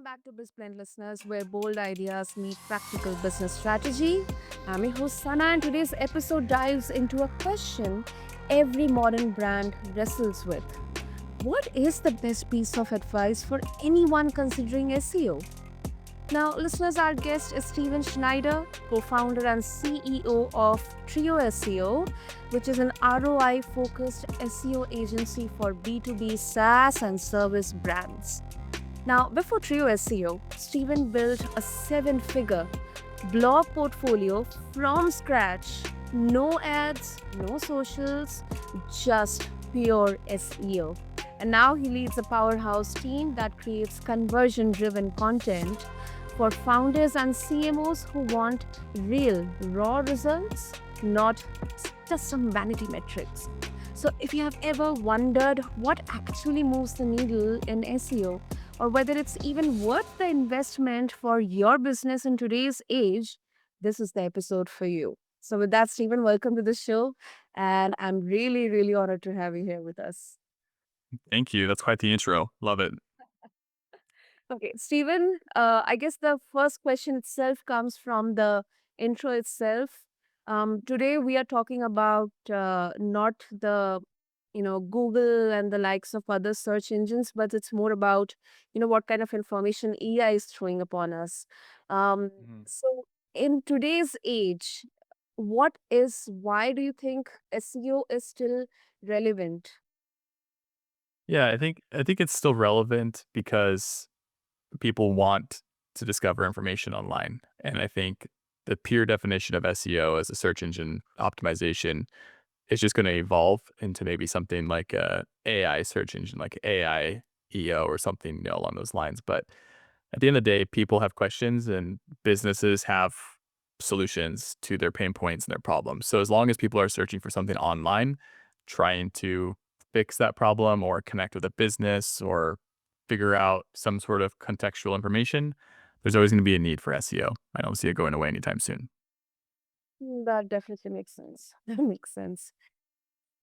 back to BizBlend listeners, where bold ideas meet practical business strategy. I'm your host Sana, and today's episode dives into a question every modern brand wrestles with. What is the best piece of advice for anyone considering SEO? Now, listeners, our guest is Steven Schneider, co founder and CEO of Trio SEO, which is an ROI focused SEO agency for B2B SaaS and service brands. Now, before Trio SEO, Steven built a seven-figure blog portfolio from scratch. No ads, no socials, just pure SEO. And now he leads a powerhouse team that creates conversion-driven content for founders and CMOs who want real, raw results, not just some vanity metrics. So, if you have ever wondered what actually moves the needle in SEO, or whether it's even worth the investment for your business in today's age, this is the episode for you. So, with that, Stephen, welcome to the show. And I'm really, really honored to have you here with us. Thank you. That's quite the intro. Love it. Okay, Stephen, I guess the first question itself comes from the intro itself. Today we are talking about not the Google and the likes of other search engines, but it's more about what kind of information AI is throwing upon us. Um, Mhm. so in today's age, why do you think SEO is still relevant? Yeah, I think it's still relevant because people want to discover information online. And I think the pure definition of SEO as a search engine optimization is just going to evolve into maybe something like a AI search engine, like AI EO or something along those lines. But at the end of the day, people have questions and businesses have solutions to their pain points and their problems. So as long as people are searching for something online, trying to fix that problem or connect with a business or figure out some sort of contextual information, there's always going to be a need for SEO. I don't see it going away anytime soon. That definitely makes sense. That makes sense.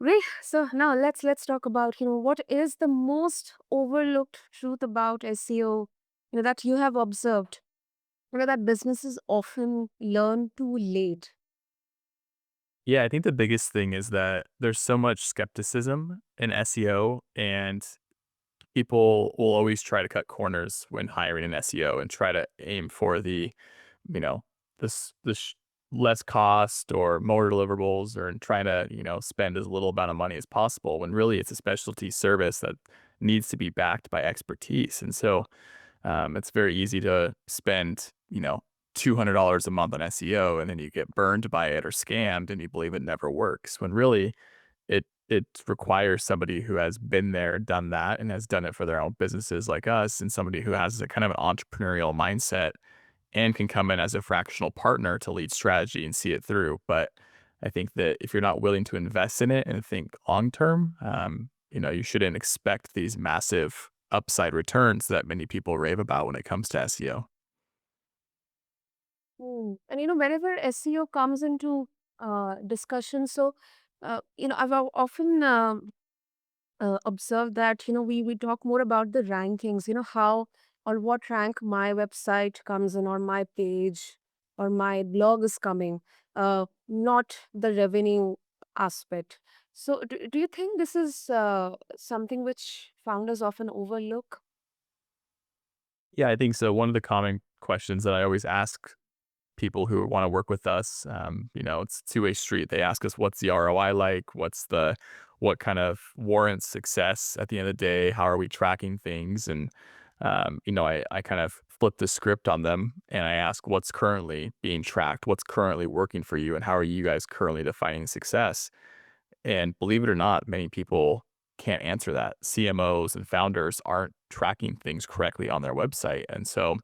Great. So now let's talk about what is the most overlooked truth about SEO that you have observed that businesses often learn too late. Yeah, I think the biggest thing is that there's so much skepticism in SEO, and people will always try to cut corners when hiring an SEO and try to aim for you know, this less cost or more deliverables, or trying to, spend as little amount of money as possible when really it's a specialty service that needs to be backed by expertise. And so it's very easy to spend, $200 a month on SEO, and then you get burned by it or scammed and you believe it never works when really it requires somebody who has been there, done that, and has done it for their own businesses like us, and somebody who has a kind of an entrepreneurial mindset and can come in as a fractional partner to lead strategy and see it through. But I think that if you're not willing to invest in it and think long term, you shouldn't expect these massive upside returns that many people rave about when it comes to SEO. And whenever SEO comes into discussion, so I've often observed that we talk more about the rankings, how or what rank my website comes in, or my page or my blog is coming, not the revenue aspect. So do you think this is something which founders often overlook? Yeah, I think so. One of the common questions that I always ask people who want to work with us, it's a two-way street. They ask us, what's the ROI like? What kind of warrants success at the end of the day? How are we tracking things? And, I kind of flip the script on them and I ask, what's currently being tracked? What's currently working for you? And how are you guys currently defining success? And believe it or not, many people can't answer that. CMOs and founders aren't tracking things correctly on their website. And so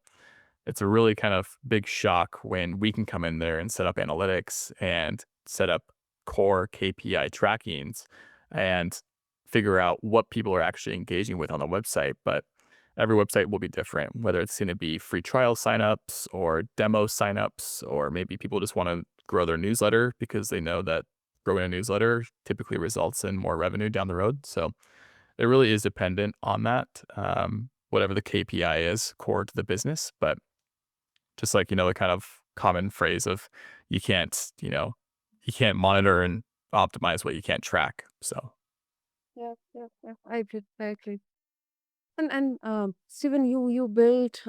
it's a really kind of big shock when we can come in there and set up analytics and set up core KPI trackings and figure out what people are actually engaging with on the website. But every website will be different, whether it's going to be free trial signups or demo signups, or maybe people just want to grow their newsletter because they know that growing a newsletter typically results in more revenue down the road. So it really is dependent on that. whatever the KPI is core to the business. But just like, the kind of common phrase of you can't, you can't monitor and optimize what you can't track. So Yeah, yeah, yeah. I agree. I agree. And Steven, you built.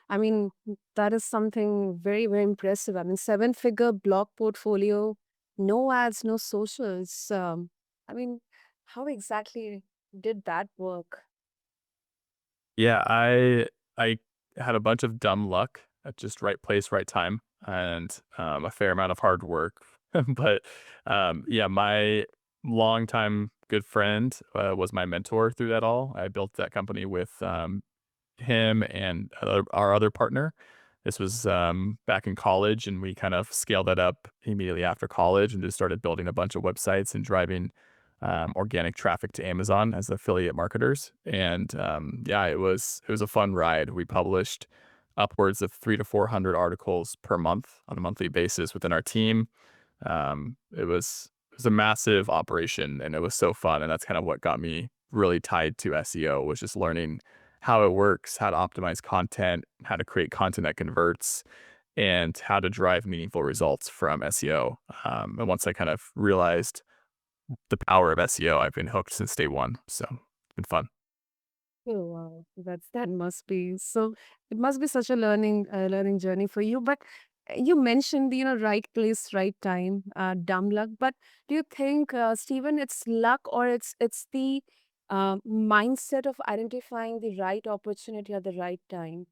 I mean, that is something very very impressive. I mean, seven-figure blog portfolio, no ads, no socials. I mean, how exactly did that work? yeah, I had a bunch of dumb luck at just right place, right time, and a fair amount of hard work. But yeah, my longtime good friend was my mentor through that all. I built that company with him and our other partner. This was back in college, and we kind of scaled that up immediately after college and just started building a bunch of websites and driving organic traffic to Amazon as affiliate marketers. And yeah, it was a fun ride. We published upwards of 300 to 400 articles per month on a monthly basis within our team. It was a massive operation, and it was so fun. And that's kind of what got me really tied to SEO was just learning how it works, how to optimize content, how to create content that converts, and how to drive meaningful results from SEO. And once I kind of realized the power of SEO, I've been hooked since day one. So it's been fun. Oh wow, that must be so. It must be such a learning journey for you. But you mentioned right place, right time, dumb luck. But do you think, Stephen, it's luck or it's the mindset of identifying the right opportunity at the right time?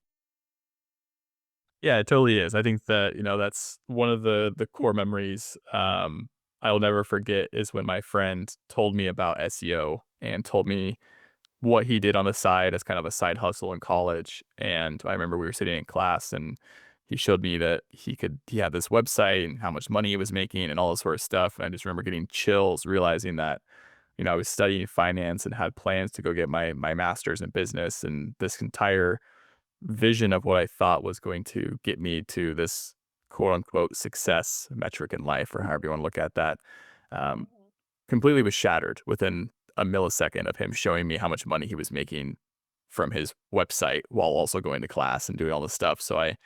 Yeah, it totally is. I think that, that's one of the core memories I'll never forget is when my friend told me about SEO and told me what he did on the side as kind of a side hustle in college. And I remember we were sitting in class and he showed me that he had this website and how much money he was making and all this sort of stuff. And I just remember getting chills, realizing that, I was studying finance and had plans to go get my master's in business. And this entire vision of what I thought was going to get me to this quote unquote success metric in life, or however you want to look at that, um, Mhm. completely was shattered within a millisecond of him showing me how much money he was making from his website while also going to class and doing all this stuff. So I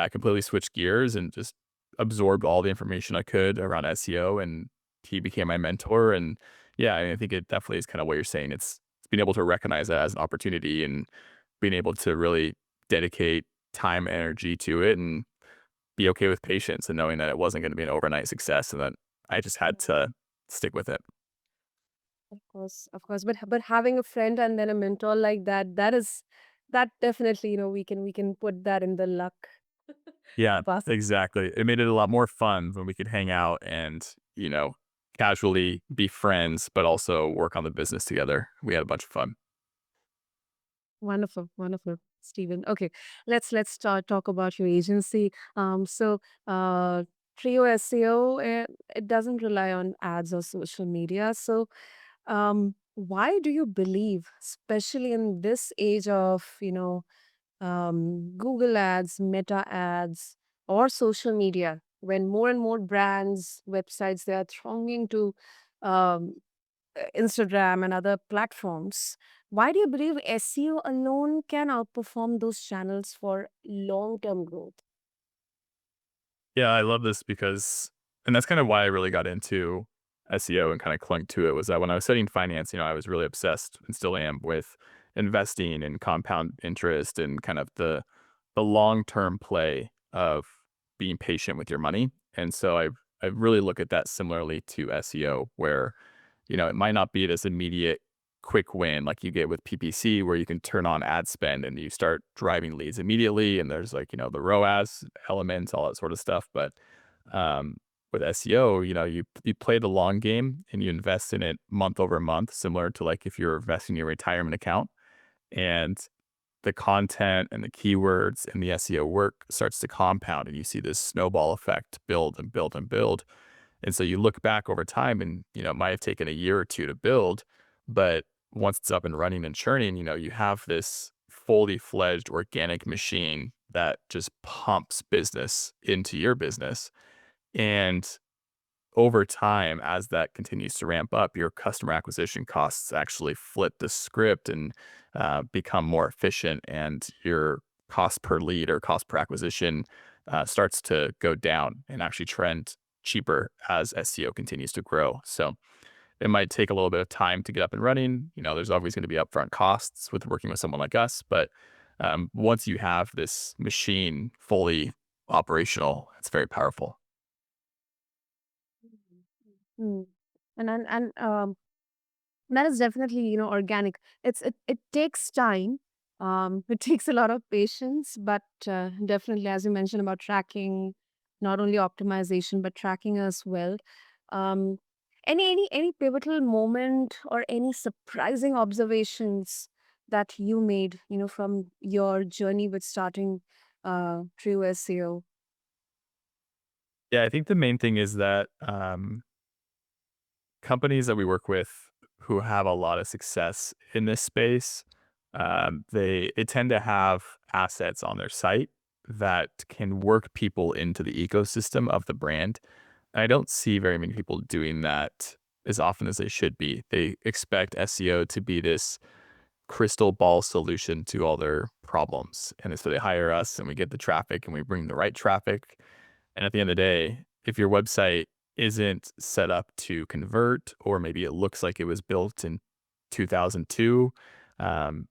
completely switched gears and just absorbed all the information I could around SEO, and he became my mentor. And yeah, I think it definitely is kind of what you're saying. It's being able to recognize that as an opportunity and being able to really dedicate time, energy to it, and be okay with patience and knowing that it wasn't going to be an overnight success, and that I just had Mhm. to stick with it. Of course. But having a friend and then a mentor like that, that definitely we can put that in the luck Yeah, basket. exactly. It made it a lot more fun when we could hang out and, casually be friends, but also work on the business together. We had a bunch of fun. Wonderful, wonderful, Stephen. Okay, let's start talk about your agency. Trio SEO, it doesn't rely on ads or social media. So, why do you believe, especially in this age of Google ads, Meta ads, or social media, when more and more brands, websites, they are thronging to um, Instagram and other platforms. Why do you believe SEO alone can outperform those channels for long term growth? Yeah, I love this because and that's kind of why I really got into SEO and kind of clung to it was that when I was studying finance, I was really obsessed and still am with investing and compound interest and kind of the long-term play of being patient with your money. And so I really look at that similarly to SEO where, it might not be this immediate quick win like you get with PPC where you can turn on ad spend and you start driving leads immediately and there's like, the ROAS elements, all that sort of stuff. But with SEO, you play the long game and you invest in it month over month, similar to like if you're investing in your retirement account. And the content and the keywords and the SEO work starts to compound and you see this snowball effect build and build and build. And so you look back over time and, it might have taken a year or two to build, but once it's up and running and churning, you have this fully fledged organic machine that just pumps business into your business. And over time, as that continues to ramp up, your customer acquisition costs actually flip the script and become more efficient, and your cost per lead or cost per acquisition starts to go down and actually trend cheaper as SEO continues to grow. So it might take a little bit of time to get up and running. There's always going to be upfront costs with working with someone like us, but once you have this machine fully operational, it's very powerful. Mm. And that is definitely, organic. It takes time. It takes a lot of patience, but definitely, as you mentioned about tracking, not only optimization but tracking as well. Um, any pivotal moment or any surprising observations that you made, from your journey with starting Trio SEO? Yeah, I think the main thing is that companies that we work with who have a lot of success in this space, they tend to have assets on their site that can work people into the ecosystem of the brand. I don't see very many people doing that as often as they should be. They expect SEO to be this crystal ball solution to all their problems. And so they hire us and we get the traffic and we bring the right traffic. And at the end of the day, if your website isn't set up to convert, or maybe it looks like it was built in 2002, um,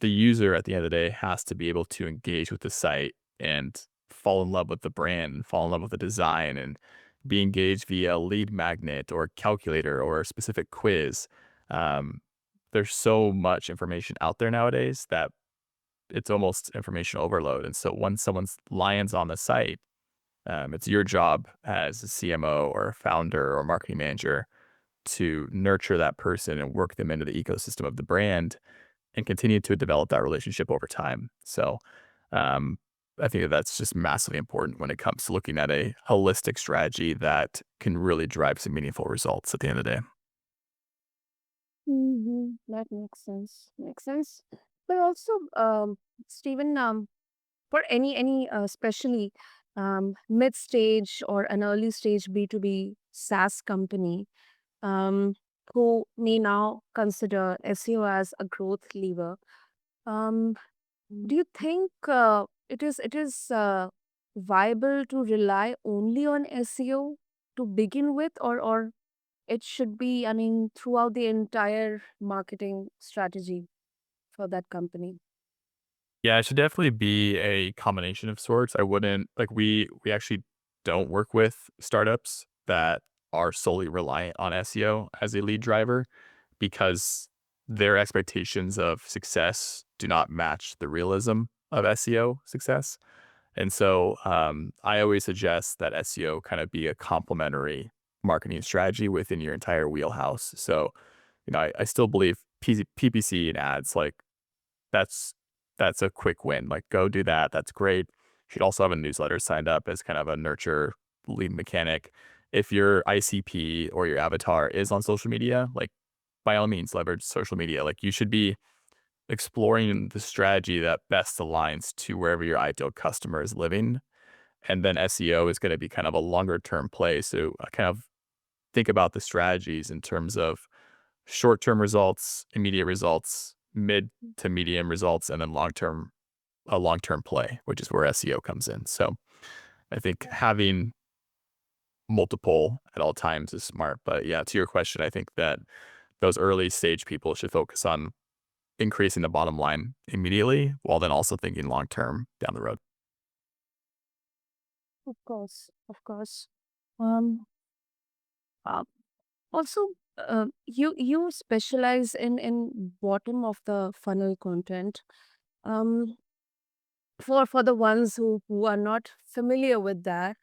the user at the end of the day has to be able to engage with the site and fall in love with the brand and fall in love with the design and be engaged via lead magnet or calculator or a specific quiz. Um, there's so much information out there nowadays that it's almost information overload. And so when someone's lands on the site, it's your job as a CMO or a founder or marketing manager to nurture that person and work them into the ecosystem of the brand and continue to develop that relationship over time. So, um, I think that that's just massively important when it comes to looking at a holistic strategy that can really drive some meaningful results at the end of the day. That makes sense. Makes sense. But also, Stephen, for any especially mid stage or an early stage B2B SaaS company, um, who may now consider SEO as a growth lever, um, do you think it is viable to rely only on SEO to begin with, or it should be, I mean, throughout the entire marketing strategy for that company? Yeah, it should definitely be a combination of sorts. I wouldn't like we actually don't work with startups that are solely reliant on SEO as a lead driver because their expectations of success do not match the realism of SEO success. And so I always suggest that SEO kind of be a complementary marketing strategy within your entire wheelhouse. So, I still believe PPC and ads, like that's that's a quick win. Like, go do that. That's great. You should also have a newsletter signed up as kind of a nurture lead mechanic. If your ICP or your avatar is on social media, like by all means leverage social media. Like you should be exploring the strategy that best aligns to wherever your ideal customer is living. And then SEO is going to be kind of a longer term play. So I kind of think about the strategies in terms of short-term results, immediate results, mid to medium results, and then a long-term play, which is where SEO comes in. So I think having multiple at all times is smart. But yeah, to your question, I think that those early stage people should focus on increasing the bottom line immediately while then also thinking long term down the road. Of course, of course. Um, uh, Also, you specialize in bottom of the funnel content. Um, for the ones who are not familiar with that,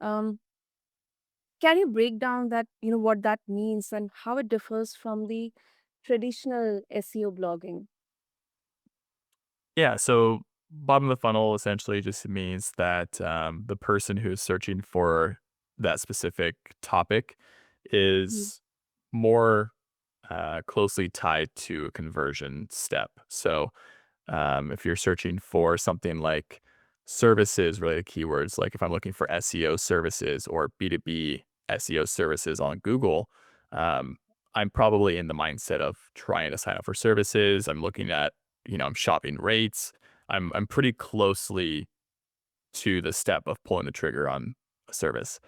um, can you break down that, what that means and how it differs from the traditional SEO blogging? Yeah. So bottom of the funnel essentially just means that the person who's searching for that specific topic Mm. is more closely tied to a conversion step. So if you're searching for something like services related keywords, like if I'm looking for SEO services or B2B SEO services on Google, um, I'm probably in the mindset of trying to sign up for services. I'm looking at, I'm shopping rates. I'm pretty closely to the step of pulling the trigger on a service.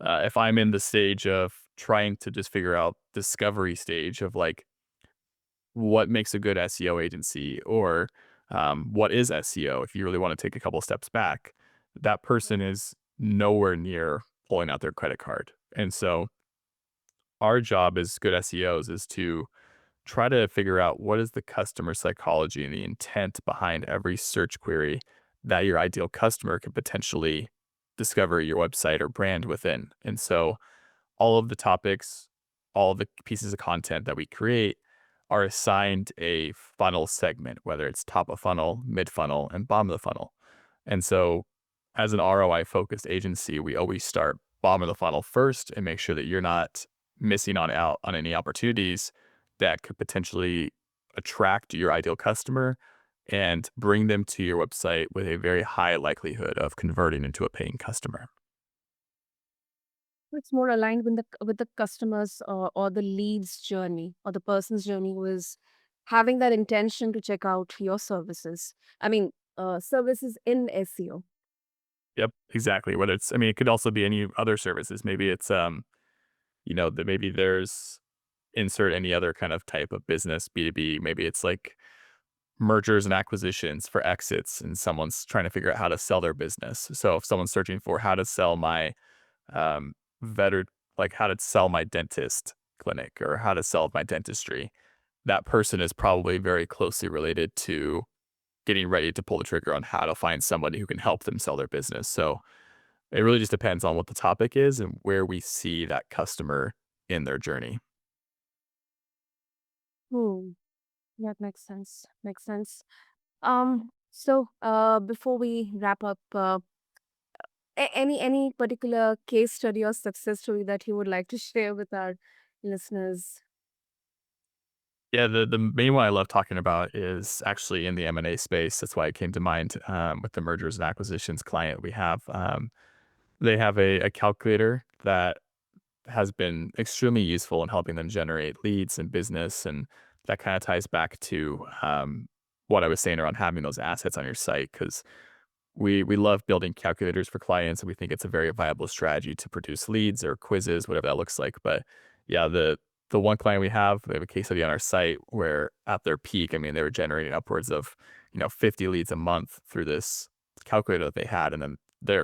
If I'm in the stage of trying to just figure out discovery stage of like what makes a good SEO agency or what is SEO, if you really want to take a couple steps back, that person is nowhere near pulling out their credit card. And so our job as good SEOs is to try to figure out what is the customer psychology and the intent behind every search query that your ideal customer could potentially discover your website or brand within. And so all of the topics, all of the pieces of content that we create are assigned a funnel segment, whether it's top of funnel, mid funnel, and bottom of the funnel. And so, as an ROI focused agency, we always start bottom of the funnel first and make sure that you're not missing out on any opportunities that could potentially attract your ideal customer and bring them to your website with a very high likelihood of converting into a paying customer. It's more aligned with the customer's or the lead's journey or the person's journey who is having that intention to check out your services. I mean, services in SEO. Yep, exactly. Whether it's, I mean, it could also be any other services. Maybe it's, that maybe there's insert any other kind of type of business, B2B. Maybe it's like mergers and acquisitions for exits and someone's trying to figure out how to sell their business. So if someone's searching for how to sell my um, veter like how to sell my dentist clinic or how to sell my dentistry, that person is probably very closely related to getting ready to pull the trigger on how to find somebody who can help them sell their business. So it really just depends on what the topic is and where we see that customer in their journey. Hmm. That makes sense. Makes sense. So, before we wrap up, any particular case study or success story that you would like to share with our listeners? Yeah, the main one I love talking about is actually in the M&A space. That's why it came to mind with the mergers and acquisitions client we have. They have a calculator that has been extremely useful in helping them generate leads and business. And that kind of ties back to what I was saying around having those assets on your site because we love building calculators for clients, and we think it's a very viable strategy to produce leads or quizzes, whatever that looks like. But yeah, the one client we have a case study on our site where at their peak, I mean, they were generating upwards of 50 leads a month through this calculator that they had, and then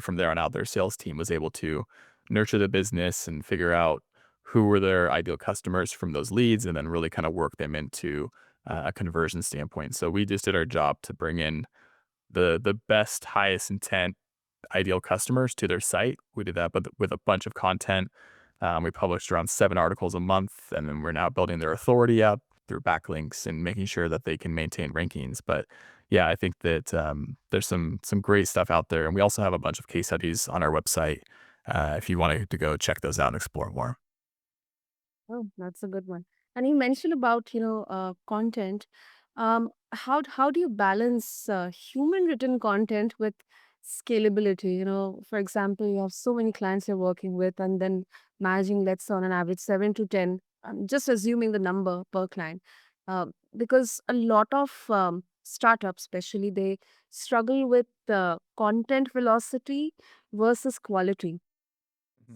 from there on out, their sales team was able to nurture the business and figure out who were their ideal customers from those leads, and then really kind of work them into a conversion standpoint. So we just did our job to bring in the best, highest intent, ideal customers to their site. We did that, but with a bunch of content. We published around 7 articles a month, and then we're now building their authority up through backlinks and making sure that they can maintain rankings. But yeah, I think that there's some great stuff out there, and we also have a bunch of case studies on our website if you wanted to go check those out and explore more. Oh, that's a good one. And you mentioned about, content. How do you balance human written content with scalability? For example, you have so many clients you're working with, and then managing, let's say, on an average 7 to 10. I'm just assuming the number per client, because a lot of startups, especially, they struggle with content velocity versus quality.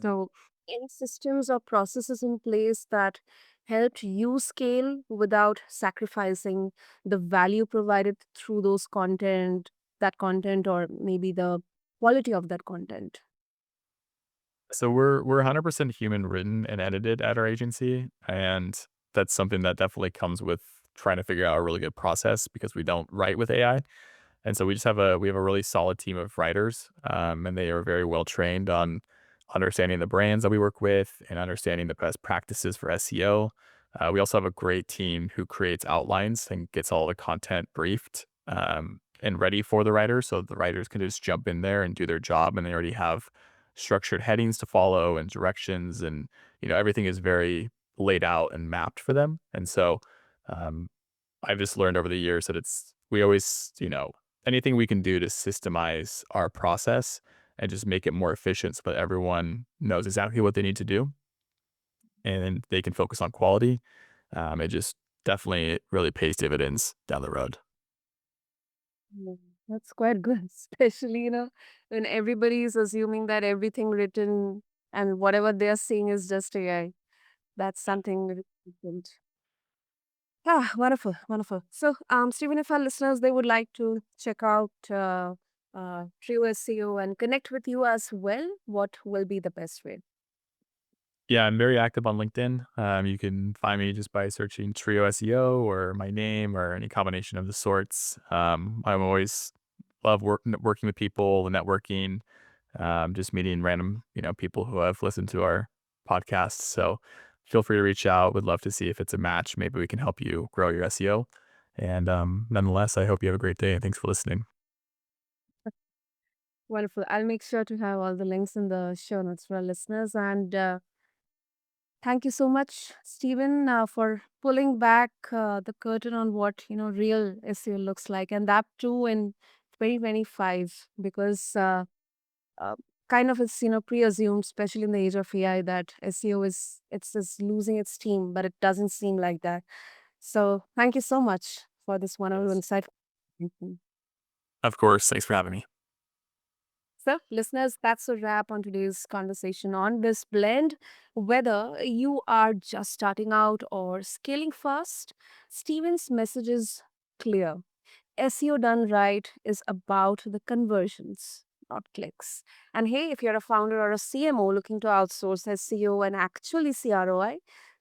So, any systems or processes in place that helped you scale without sacrificing the value provided through that content, or maybe the quality of that content? So we're 100% human written and edited at our agency, and that's something that definitely comes with trying to figure out a really good process because we don't write with AI. And so we have a really solid team of writers, and they are very well trained on understanding the brands that we work with and understanding the best practices for SEO. We also have a great team who creates outlines and gets all the content briefed and ready for the writers, so the writers can just jump in there and do their job, and they already have structured headings to follow and directions, and everything is very laid out and mapped for them. And so um, I've just learned over the years that we always, anything we can do to systemize our process and just make it more efficient so that everyone knows exactly what they need to do and they can focus on quality. It just definitely really pays dividends down the road. Mm, that's quite good, especially, when everybody is assuming that everything written and whatever they're seeing is just AI. That's something really different. Ah, wonderful, wonderful. So, Stephen, if our listeners they would like to check out Trio SEO and connect with you as well, what will be the best way? Yeah, I'm very active on LinkedIn. You can find me just by searching Trio SEO or my name or any combination of the sorts. I'm always love working with people, networking, just meeting random people who have listened to our podcasts. So feel free to reach out. Would love to see if it's a match. Maybe we can help you grow your SEO. And nonetheless, I hope you have a great day and thanks for listening. Wonderful. I'll make sure to have all the links in the show notes for our listeners. And thank you so much, Stephen, for pulling back the curtain on what real SEO looks like, and that too in 2025, because uh, kind of it's pre-assumed, especially in the age of AI, that SEO is losing its steam, but it doesn't seem like that. So thank you so much for this wonderful Yes. insight. Mhm. Of course. Thanks for having me. So, listeners, that's a wrap on today's conversation on this blend. Whether you are just starting out or scaling fast, Steven's message is clear. SEO done right is about the conversions, not clicks. And hey, if you're a founder or a CMO looking to outsource SEO and actually see ROI,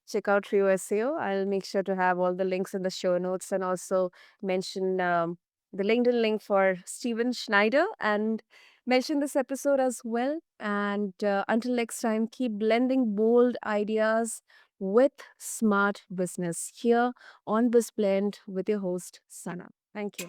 check out Trio SEO. I'll make sure to have all the links in the show notes and also mention the LinkedIn link for Steven Schneider and mention this episode as well. And until next time, keep blending bold ideas with smart business here on BizBlend with your host, Sana. Thank you.